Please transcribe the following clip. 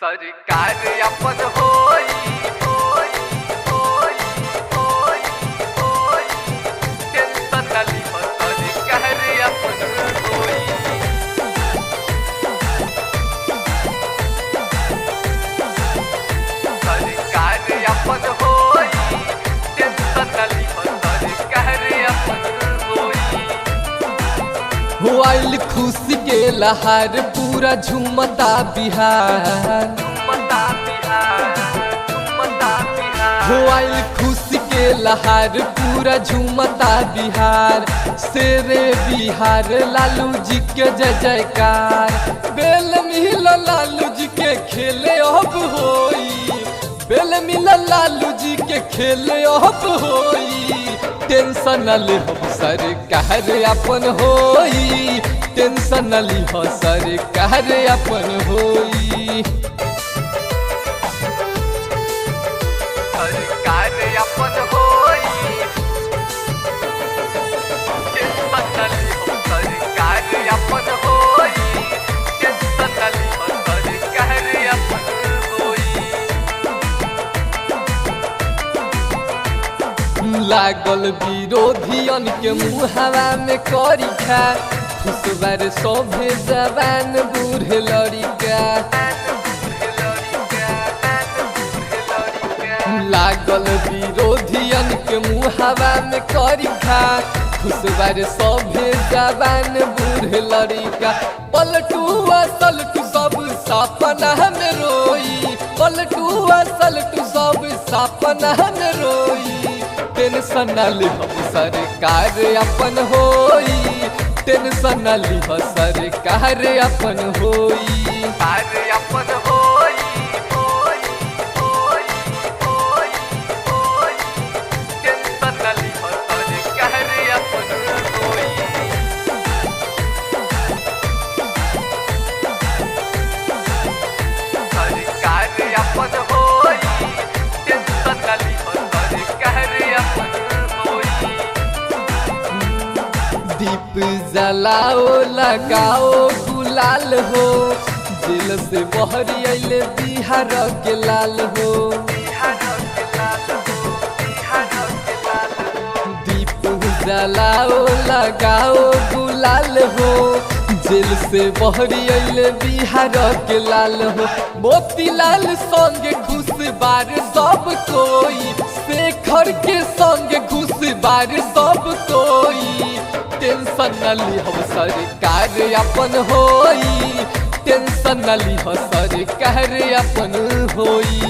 सरकार अपन होई होई होई होई होई टेंशन न लिहो सरकार अपन होई सरकार अपन होई टेंशन न लिहो सरकार अपन होई हो आइल खुशी के लहर पूरा झूमता बिहार हो आइल खुशी के लहर पूरा झूमता बिहार शेरे बिहार लालू जी के जय जयकार बेल मिल लालू जी के खेले अब होई बेल मिल लालू जी के खेले अब होई टेंशन न लिहो सरकार अपन होई टेंशन न लिहो सरकार अपन होई सरकार अपन होई टेंशन न लिहो सरकार अपन होई टेंशन न लिहो सरकार अपन होई लागल विरोधियन के मुहावा में करी खा खुशबार सभे जवान बूढ़ लड़िका लागल विरोधियन के मुहावा में करी खा खुशबार सभे जवान बूढ़ लड़िका पलटुआ सलटू सब सपना में रोई पलटुआ सलटू सब सपना में रोई टेंशन न लिहो सरकार अपन होई टेंशन न लिहो सरकार अपन होई सरकार अपन होई होई होई होई होई टेंशन न लिहो सरकार अपन होई सरकार अपन होई टेंशन न लिहो सरकार अपन होई दीप जलाओ लगाओ गुलाल हो दिल से बहरी अइले बिहार के लाल हो दीप जलाओ लगाओ गुलाल हो जेल से बहरी अइले बिहार के लाल हो मोतीलाल संग घुस बार सब कोई शेखर के संग घुस बार सब कोई टेंशन न लिहो सरकार अपन होई टेंशन न लिहो सरकार अपन होई